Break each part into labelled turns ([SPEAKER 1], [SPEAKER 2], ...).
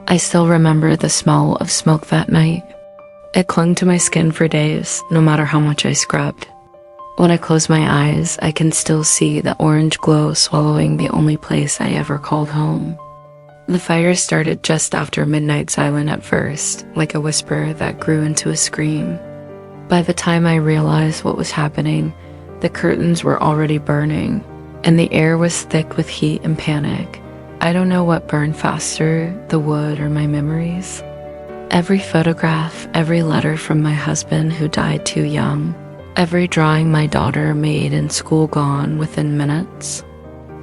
[SPEAKER 1] I still remember the smell of smoke that night. It clung to my skin for days, no matter how much I scrubbed. When I close my eyes, I can still see the orange glow swallowing the only place I ever called home. The fire started just after midnight silent at first, like a whisper that grew into a scream. By the time I realized what was happening, the curtains were already burning, and the air was thick with heat and panic. I don't know what burned faster, the wood or my memories. Every photograph, every letter from my husband who died too young, every drawing my daughter made in school gone within minutes.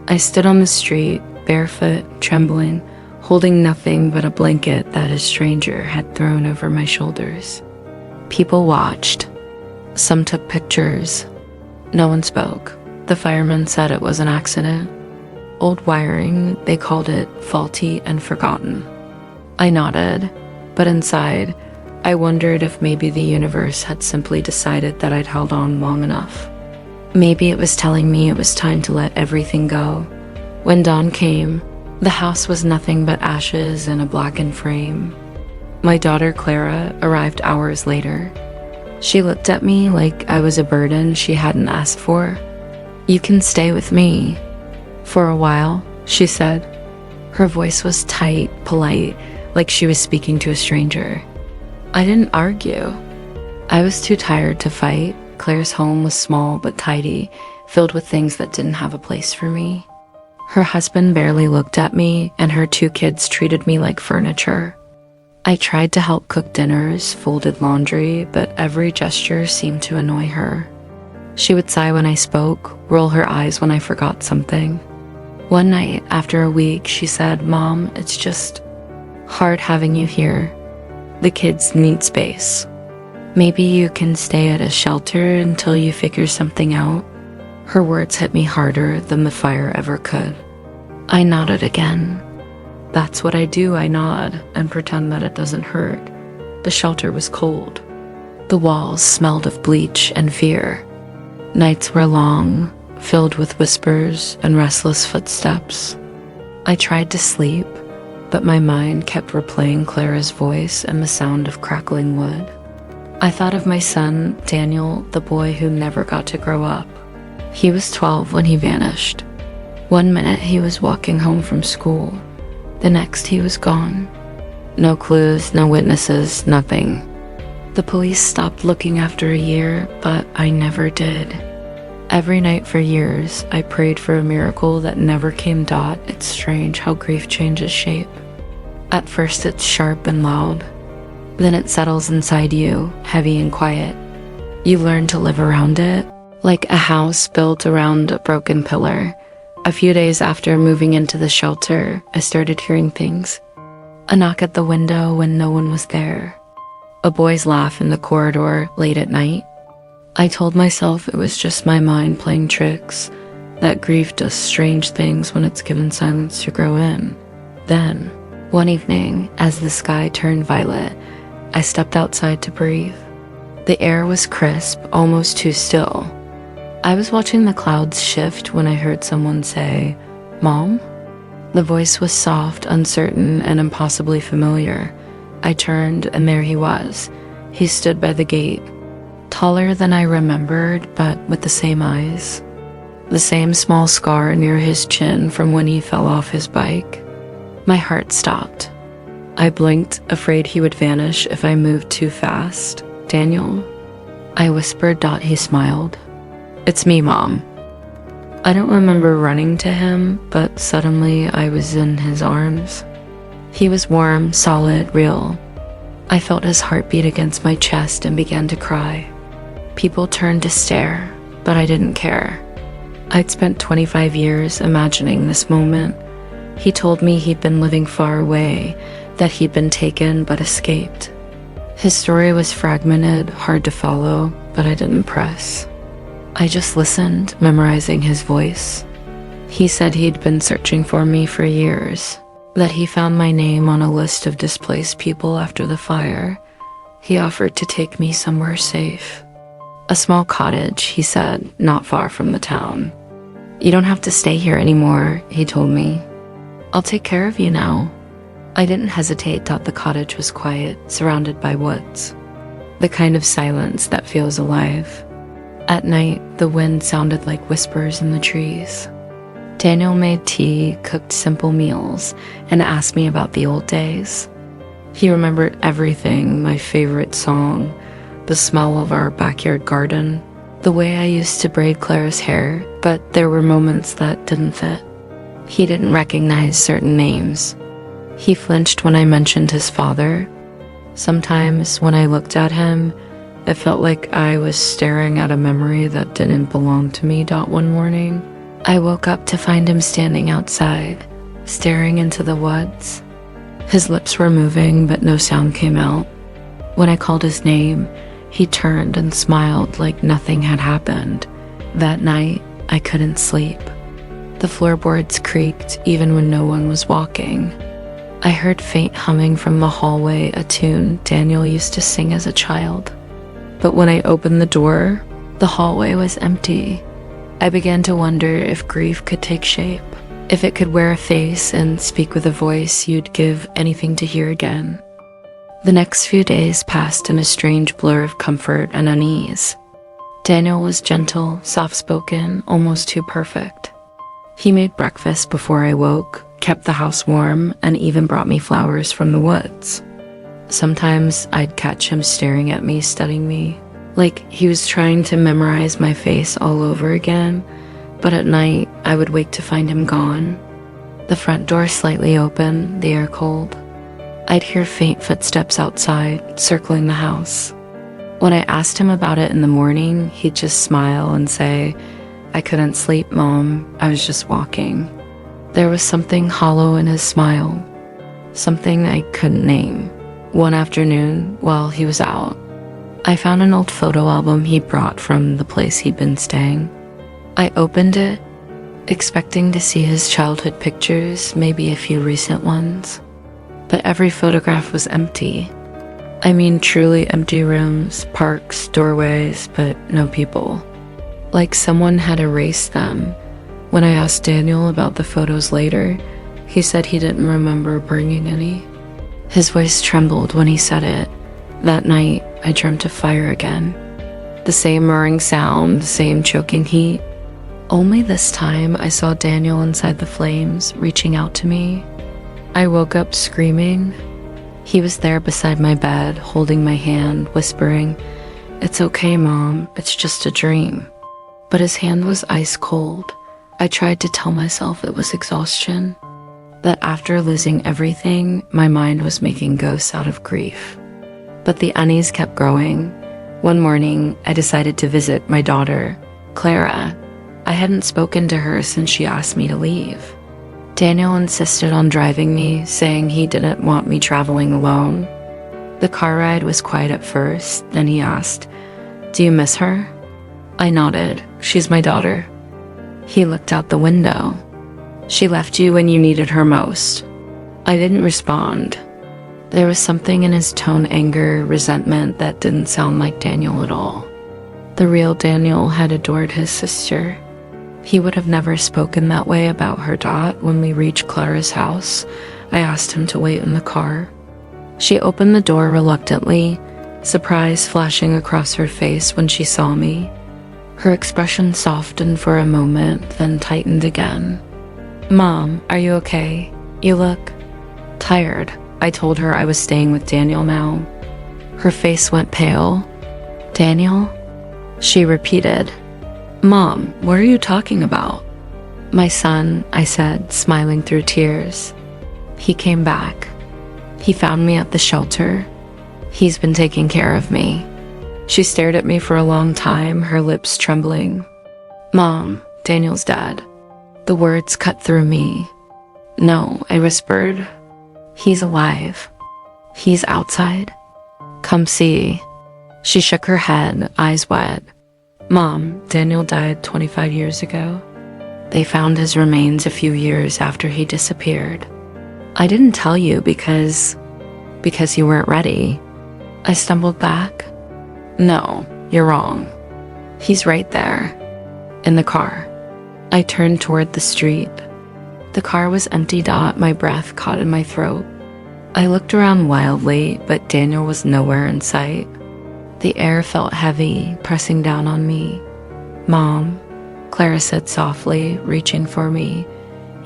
[SPEAKER 1] I stood on the street, barefoot, trembling, holding nothing but a blanket that a stranger had thrown over my shoulders. People watched. Some took pictures. No one spoke. The firemen said it was an accident. Old wiring, they called it faulty and forgotten. I nodded, but inside, I wondered if maybe the universe had simply decided that I'd held on long enough. Maybe it was telling me it was time to let everything go. When dawn came, the house was nothing but ashes in a blackened frame. My daughter Clara arrived hours later. She looked at me like I was a burden she hadn't asked for. "You can stay with me for a while," she said. Her voice was tight, polite, like she was speaking to a stranger. I didn't argue. I was too tired to fight. Claire's home was small but tidy, filled with things that didn't have a place for me. Her husband barely looked at me, and her 2 kids treated me like furniture. I tried to help cook dinners, folded laundry, but every gesture seemed to annoy her. She would sigh when I spoke, roll her eyes when I forgot something. One night, after a week, she said, "Mom, it's just hard having you here. The kids need space. Maybe you can stay at a shelter until you figure something out." Her words hit me harder than the fire ever could. I nodded again. That's what I do, I nod and pretend that it doesn't hurt. The shelter was cold. The walls smelled of bleach and fear. Nights were long, filled with whispers and restless footsteps. I tried to sleep, but my mind kept replaying Clara's voice and the sound of crackling wood. I thought of my son, Daniel, the boy who never got to grow up. He was 12 when he vanished. One minute he was walking home from school. The next he was gone. No clues, no witnesses, nothing. The police stopped looking after a year, but I never did. Every night for years, I prayed for a miracle that never came. It's strange how grief changes shape. At first it's sharp and loud. Then it settles inside you, heavy and quiet. You learn to live around it, like a house built around a broken pillar. A few days after moving into the shelter, I started hearing things. A knock at the window when no one was there. A boy's laugh in the corridor late at night. I told myself it was just my mind playing tricks, that grief does strange things when it's given silence to grow in. Then, one evening, as the sky turned violet, I stepped outside to breathe. The air was crisp, almost too still. I was watching the clouds shift when I heard someone say, "Mom?" The voice was soft, uncertain, and impossibly familiar. I turned, and there he was. He stood by the gate, taller than I remembered, but with the same eyes. The same small scar near his chin from when he fell off his bike. My heart stopped. I blinked, afraid he would vanish if I moved too fast. "Daniel?" I whispered. He smiled. "It's me, Mom." I don't remember running to him, but suddenly I was in his arms. He was warm, solid, real. I felt his heartbeat against my chest and began to cry. People turned to stare, but I didn't care. I'd spent 25 years imagining this moment. He told me he'd been living far away, that he'd been taken but escaped. His story was fragmented, hard to follow, but I didn't press. I just listened, memorizing his voice. He said he'd been searching for me for years, that he found my name on a list of displaced people after the fire. He offered to take me somewhere safe. A small cottage, he said, not far from the town. "You don't have to stay here anymore," he told me. "I'll take care of you now." I didn't hesitate, thought the cottage was quiet, surrounded by woods. The kind of silence that feels alive. At night, the wind sounded like whispers in the trees. Daniel made tea, cooked simple meals, and asked me about the old days. He remembered everything, my favorite song, the smell of our backyard garden, the way I used to braid Clara's hair, but there were moments that didn't fit. He didn't recognize certain names. He flinched when I mentioned his father. Sometimes when I looked at him, it felt like I was staring at a memory that didn't belong to me. One morning, I woke up to find him standing outside, staring into the woods. His lips were moving, but no sound came out. When I called his name, he turned and smiled like nothing had happened. That night, I couldn't sleep. The floorboards creaked even when no one was walking. I heard faint humming from the hallway, a tune Daniel used to sing as a child. But when I opened the door, the hallway was empty. I began to wonder if grief could take shape, if it could wear a face and speak with a voice you'd give anything to hear again. The next few days passed in a strange blur of comfort and unease. Daniel was gentle, soft-spoken, almost too perfect. He made breakfast before I woke, kept the house warm, and even brought me flowers from the woods. Sometimes I'd catch him staring at me, studying me, like he was trying to memorize my face all over again, but at night I would wake to find him gone. The front door slightly open, the air cold. I'd hear faint footsteps outside, circling the house. When I asked him about it in the morning, he'd just smile and say, "I couldn't sleep, Mom. I was just walking." There was something hollow in his smile, something I couldn't name. One afternoon, while he was out, I found an old photo album he brought from the place he'd been staying. I opened it, expecting to see his childhood pictures, maybe a few recent ones. But every photograph was empty. I mean, truly empty rooms, parks, doorways, but no people. Like someone had erased them. When I asked Daniel about the photos later, he said he didn't remember bringing any. His voice trembled when he said it. That night, I dreamt of fire again. The same roaring sound, the same choking heat. Only this time, I saw Daniel inside the flames, reaching out to me. I woke up screaming. He was there beside my bed, holding my hand, whispering, "It's okay, Mom, it's just a dream." But his hand was ice cold. I tried to tell myself it was exhaustion, that after losing everything, my mind was making ghosts out of grief. But the unease kept growing. One morning, I decided to visit my daughter, Clara. I hadn't spoken to her since she asked me to leave. Daniel insisted on driving me, saying he didn't want me traveling alone. The car ride was quiet at first, then he asked, "Do you miss her?" I nodded. "She's my daughter." He looked out the window. "She left you when you needed her most." I didn't respond. There was something in his tone, anger, resentment, that didn't sound like Daniel at all. The real Daniel had adored his sister. He would have never spoken that way about her. When we reached Clara's house, I asked him to wait in the car. She opened the door reluctantly, surprise flashing across her face when she saw me. Her expression softened for a moment, then tightened again. "Mom, are you okay? You look tired." I told her I was staying with Daniel now. Her face went pale. "Daniel?" She repeated. "Mom, what are you talking about?" "My son," I said, smiling through tears. "He came back. He found me at the shelter. He's been taking care of me." She stared at me for a long time, her lips trembling. "Mom, Daniel's dead." The words cut through me. "No," I whispered. "He's alive. He's outside. Come see." She shook her head, eyes wet. "Mom, Daniel died 25 years ago. They found his remains a few years after he disappeared. I didn't tell you because you weren't ready." I stumbled back. "No, you're wrong. He's right there, in the car." I turned toward the street. The car was empty. My breath caught in my throat. I looked around wildly, but Daniel was nowhere in sight. The air felt heavy, pressing down on me. "Mom," Clara said softly, reaching for me.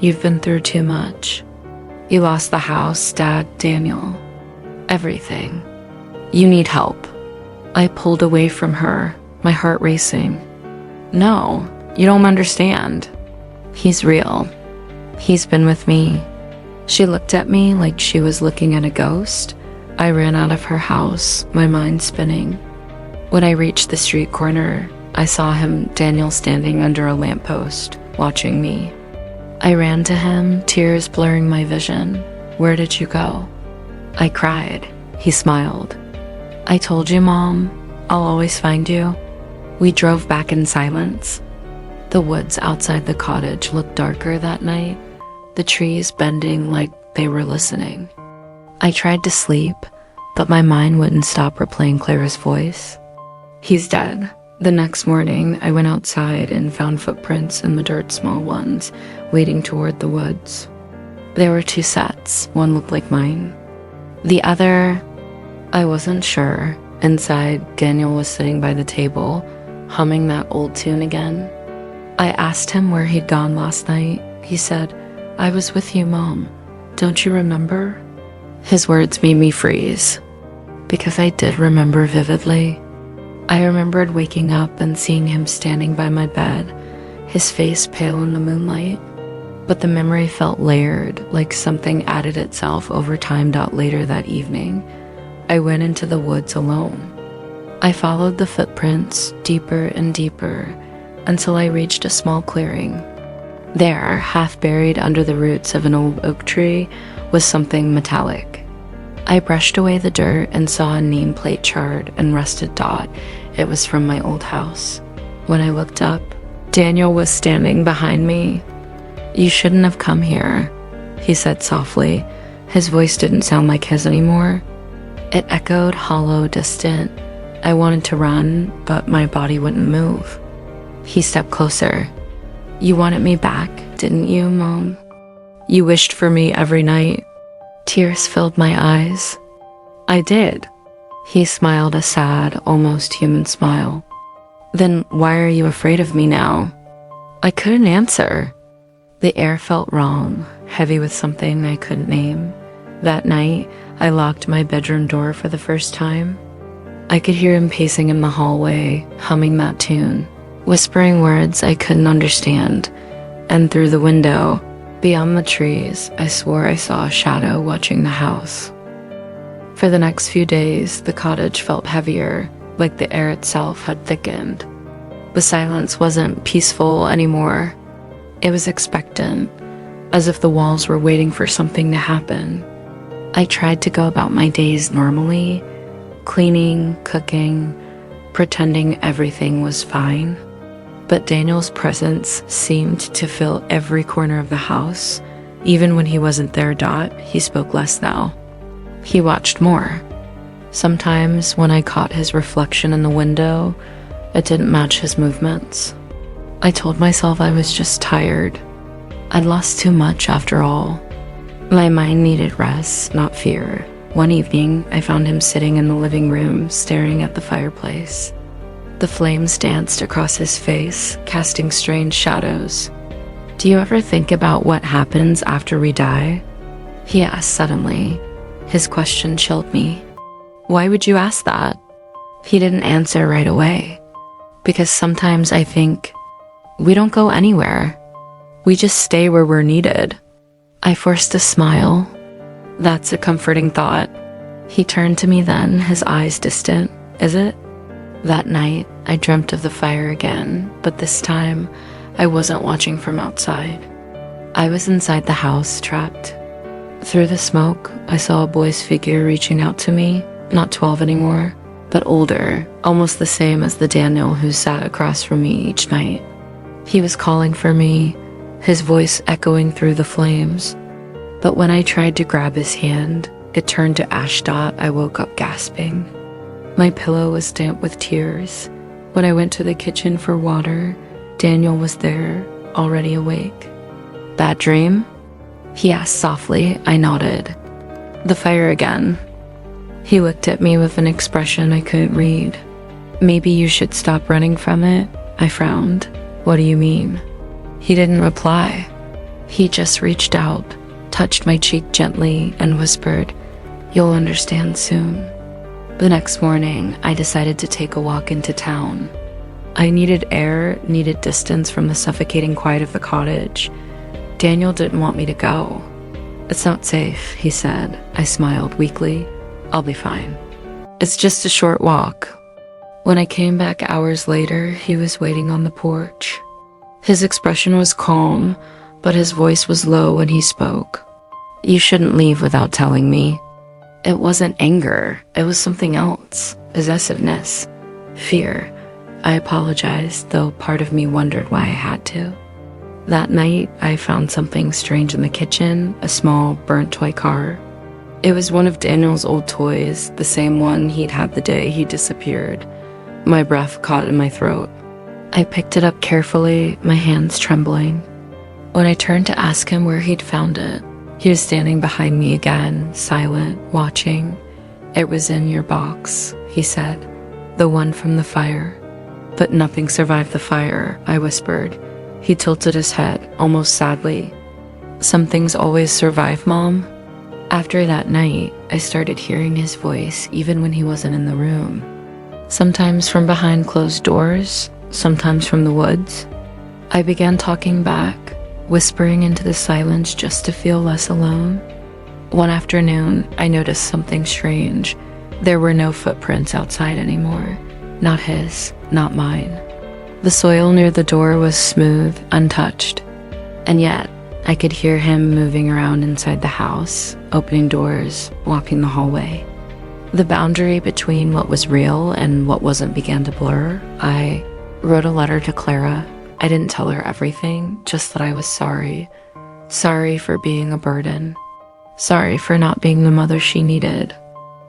[SPEAKER 1] "You've been through too much. You lost the house, Dad, Daniel. Everything. You need help." I pulled away from her, my heart racing. "No, you don't understand. He's real. He's been with me." She looked at me like she was looking at a ghost. I ran out of her house, my mind spinning. When I reached the street corner, I saw him, Daniel, standing under a lamppost, watching me. I ran to him, tears blurring my vision. "Where did you go?" I cried. He smiled. "I told you, Mom. I'll always find you." We drove back in silence. The woods outside the cottage looked darker that night, the trees bending like they were listening. I tried to sleep, but my mind wouldn't stop replaying Clara's voice. "He's dead." The next morning, I went outside and found footprints in the dirt, small ones, leading toward the woods. There were two sets. One looked like mine. The other, I wasn't sure. Inside, Daniel was sitting by the table, humming that old tune again. I asked him where he'd gone last night. He said, "I was with you, Mom. Don't you remember?" His words made me freeze, because I did remember vividly. I remembered waking up and seeing him standing by my bed, his face pale in the moonlight. But the memory felt layered, like something added itself over time. Later that evening, I went into the woods alone. I followed the footprints deeper and deeper until I reached a small clearing. There, half buried under the roots of an old oak tree, was something metallic. I brushed away the dirt and saw a nameplate charred and rusted dot. It was from my old house. When I looked up, Daniel was standing behind me. "You shouldn't have come here," he said softly. His voice didn't sound like his anymore. It echoed hollow, distant. I wanted to run, but my body wouldn't move. He stepped closer. "You wanted me back, didn't you, Mom? You wished for me every night." Tears filled my eyes. "I did." He smiled, a sad, almost human smile. "Then why are you afraid of me now?" I couldn't answer. The air felt wrong, heavy with something I couldn't name. That night, I locked my bedroom door for the first time. I could hear him pacing in the hallway, humming that tune, whispering words I couldn't understand. And through the window, beyond the trees, I swore I saw a shadow watching the house. For the next few days, the cottage felt heavier, like the air itself had thickened. The silence wasn't peaceful anymore. It was expectant, as if the walls were waiting for something to happen. I tried to go about my days normally, cleaning, cooking, pretending everything was fine. But Daniel's presence seemed to fill every corner of the house. Even when he wasn't there, he spoke less now. He watched more. Sometimes when I caught his reflection in the window, it didn't match his movements. I told myself I was just tired. I'd lost too much after all. My mind needed rest, not fear. One evening, I found him sitting in the living room, staring at the fireplace. The flames danced across his face, casting strange shadows. "Do you ever think about what happens after we die?" he asked suddenly. His question chilled me. "Why would you ask that?" He didn't answer right away. "Because sometimes I think we don't go anywhere. We just stay where we're needed." I forced a smile. "That's a comforting thought." He turned to me then, his eyes distant. "Is it?" That night, I dreamt of the fire again, but this time, I wasn't watching from outside. I was inside the house, trapped. Through the smoke, I saw a boy's figure reaching out to me, not 12 anymore, but older, almost the same as the Daniel who sat across from me each night. He was calling for me, his voice echoing through the flames. But when I tried to grab his hand, it turned to ash. I woke up gasping. My pillow was damp with tears. When I went to the kitchen for water, Daniel was there, already awake. "Bad dream?" he asked softly. I nodded. The fire again. He looked at me with an expression I couldn't read. Maybe you should stop running from it, I frowned. What do you mean? He didn't reply. He just reached out, touched my cheek gently, and whispered, "You'll understand soon." The next morning, I decided to take a walk into town. I needed air, needed distance from the suffocating quiet of the cottage. Daniel didn't want me to go. "It's not safe," he said. I smiled weakly. "I'll be fine. It's just a short walk." When I came back hours later, he was waiting on the porch. His expression was calm, but his voice was low when he spoke. "You shouldn't leave without telling me." It wasn't anger, it was something else. Possessiveness. Fear. I apologized, though part of me wondered why I had to. That night, I found something strange in the kitchen, a small, burnt toy car. It was one of Daniel's old toys, the same one he'd had the day he disappeared. My breath caught in my throat. I picked it up carefully, my hands trembling. When I turned to ask him where he'd found it, he was standing behind me again, silent, watching. "It was in your box," he said. "The one from the fire." "But nothing survived the fire," I whispered. He tilted his head, almost sadly. "Some things always survive, Mom." After that night, I started hearing his voice even when he wasn't in the room. Sometimes from behind closed doors, sometimes from the woods. I began talking back, whispering into the silence just to feel less alone. One afternoon, I noticed something strange. There were no footprints outside anymore. Not his, not mine. The soil near the door was smooth, untouched. And yet, I could hear him moving around inside the house, opening doors, walking the hallway. The boundary between what was real and what wasn't began to blur. I wrote a letter to Clara. I didn't tell her everything, just that I was sorry. Sorry for being a burden. Sorry for not being the mother she needed.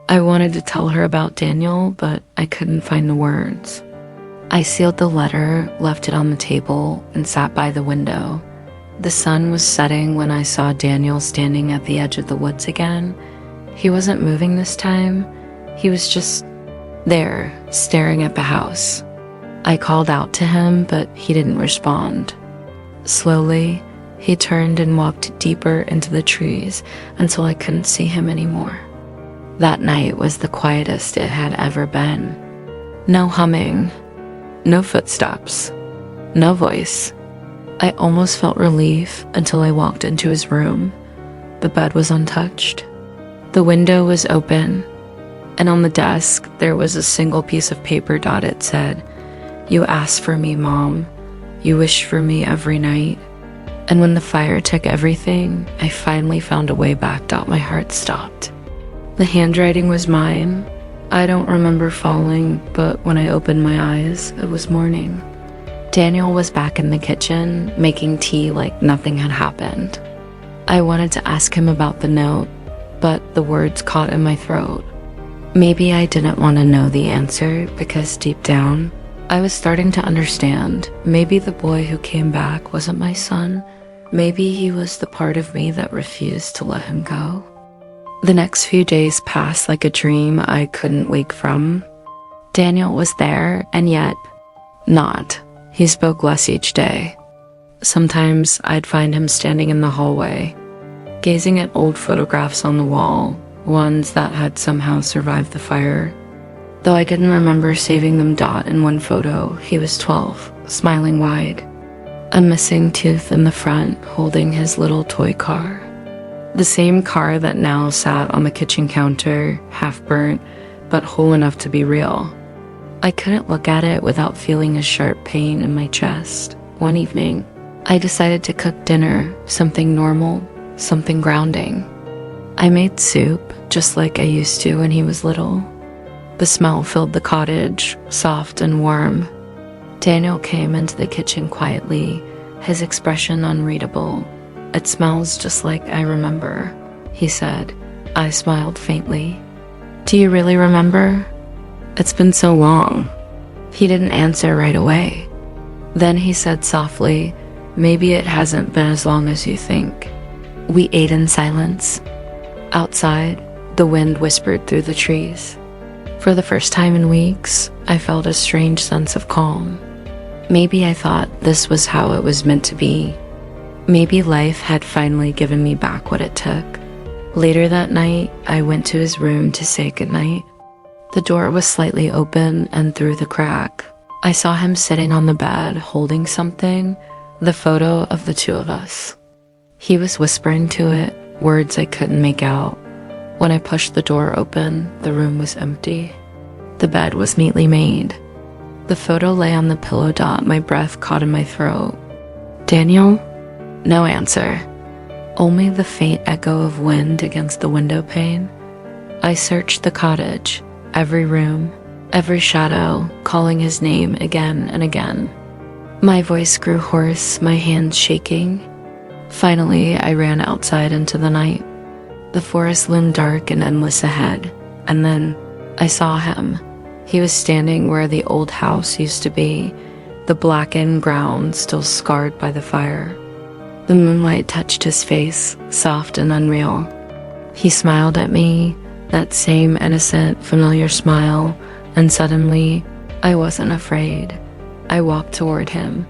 [SPEAKER 1] I wanted to tell her about Daniel, but I couldn't find the words. I sealed the letter, left it on the table, and sat by the window. The sun was setting when I saw Daniel standing at the edge of the woods again. He wasn't moving this time. He was just there, staring at the house. I called out to him, but he didn't respond. Slowly, he turned and walked deeper into the trees until I couldn't see him anymore. That night was the quietest it had ever been. No humming, no footsteps, no voice. I almost felt relief until I walked into his room. The bed was untouched. The window was open, and on the desk there was a single piece of paper dotted said, "You asked for me, Mom. You wished for me every night." And when the fire took everything, I finally found a way back. My heart stopped. The handwriting was mine. I don't remember falling, but when I opened my eyes, it was morning. Daniel was back in the kitchen, making tea like nothing had happened. I wanted to ask him about the note, but the words caught in my throat. Maybe I didn't want to know the answer because deep down, I was starting to understand. Maybe the boy who came back wasn't my son. Maybe he was the part of me that refused to let him go. The next few days passed like a dream I couldn't wake from. Daniel was there, and yet not. He spoke less each day. Sometimes I'd find him standing in the hallway, gazing at old photographs on the wall, ones that had somehow survived the fire. Though I didn't remember saving them. In one photo, he was 12, smiling wide, a missing tooth in the front, holding his little toy car. The same car that now sat on the kitchen counter, half burnt, but whole enough to be real. I couldn't look at it without feeling a sharp pain in my chest. One evening, I decided to cook dinner, something normal, something grounding. I made soup, just like I used to when he was little. The smell filled the cottage, soft and warm. Daniel came into the kitchen quietly, his expression unreadable. "It smells just like I remember," he said. I smiled faintly. "Do you really remember? It's been so long." He didn't answer right away. Then he said softly, "Maybe it hasn't been as long as you think." We ate in silence. Outside, the wind whispered through the trees. For the first time in weeks, I felt a strange sense of calm. Maybe I thought this was how it was meant to be. Maybe life had finally given me back what it took. Later that night, I went to his room to say goodnight. The door was slightly open, and through the crack, I saw him sitting on the bed holding something, the photo of the two of us. He was whispering to it, words I couldn't make out. When I pushed the door open, the room was empty. The bed was neatly made. The photo lay on the pillow dot, my breath caught in my throat. "Daniel?" No answer. Only the faint echo of wind against the window pane. I searched the cottage, every room, every shadow, calling his name again and again. My voice grew hoarse, my hands shaking. Finally, I ran outside into the night. The forest loomed dark and endless ahead, and then I saw him. He was standing where the old house used to be, the blackened ground still scarred by the fire. The moonlight touched his face, soft and unreal. He smiled at me, that same innocent, familiar smile, and suddenly, I wasn't afraid. I walked toward him,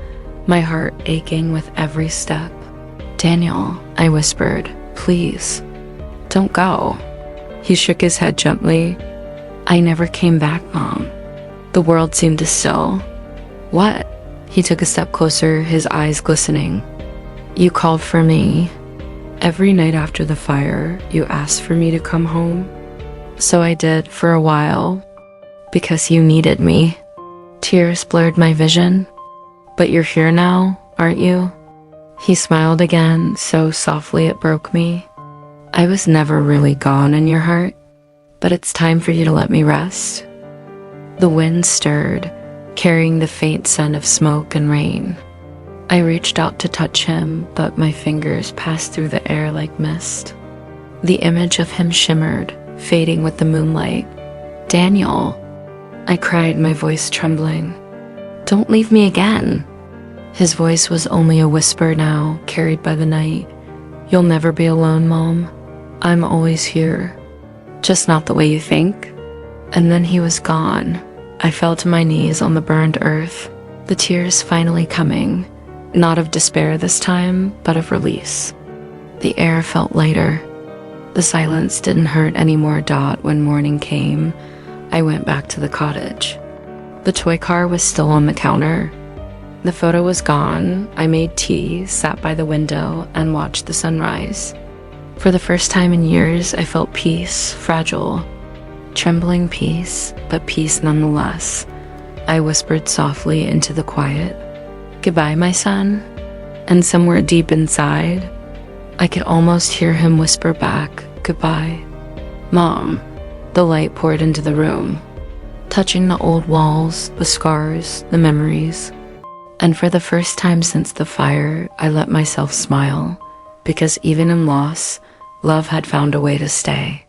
[SPEAKER 1] my heart aching with every step. "Daniel," I whispered, "please, don't go." He shook his head gently. "I never came back, Mom." The world seemed to still. "What?" He took a step closer, his eyes glistening. "You called for me. Every night after the fire, you asked for me to come home. So I did for a while, because you needed me." Tears blurred my vision. "But you're here now, aren't you?" He smiled again, so softly it broke me. "I was never really gone in your heart, but it's time for you to let me rest." The wind stirred, carrying the faint scent of smoke and rain. I reached out to touch him, but my fingers passed through the air like mist. The image of him shimmered, fading with the moonlight. "Daniel," I cried, my voice trembling. "Don't leave me again." His voice was only a whisper now, carried by the night. "You'll never be alone, Mom. I'm always here. Just not the way you think." And then he was gone. I fell to my knees on the burned earth, the tears finally coming. Not of despair this time, but of release. The air felt lighter. The silence didn't hurt anymore. When morning came, I went back to the cottage. The toy car was still on the counter. The photo was gone. I made tea, sat by the window, and watched the sunrise. For the first time in years, I felt peace, fragile. Trembling peace, but peace nonetheless. I whispered softly into the quiet, "Goodbye, my son." And somewhere deep inside, I could almost hear him whisper back, "Goodbye, Mom." The light poured into the room, touching the old walls, the scars, the memories. And for the first time since the fire, I let myself smile, because even in loss, love had found a way to stay.